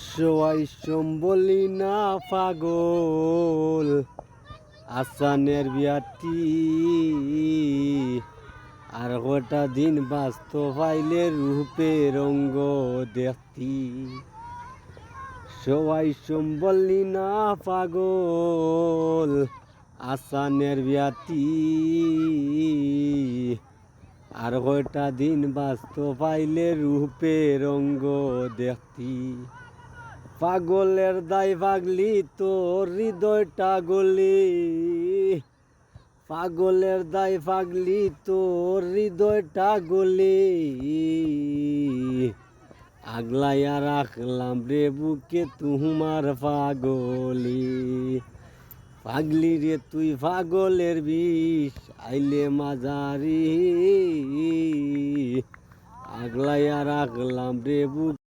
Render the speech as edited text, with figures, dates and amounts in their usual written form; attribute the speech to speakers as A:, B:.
A: সবাই সম্বলি না পাগল আসানের বিয়াটি আর গোটা দিন বাস্তব পাইলে রূপে রঙ্গ দেখতি সবাই সম্বলি না পাগল আসানের বিয়াটি আর গোটা দিন বাস্তব পাইলে রূপে রঙ্গ দেখতি পাগলের দায় পাগলি তোর হৃদয়টা গলি পাগলের দায় পাগলি তোর হৃদয়টা গলি আগলাইয়া রাখলাম রে বুকে তোমার পাগলি পাগলি রে তুই পাগলের বিষ আইলে মাঝারি আগলাইয়া রাখলাম রে বুকে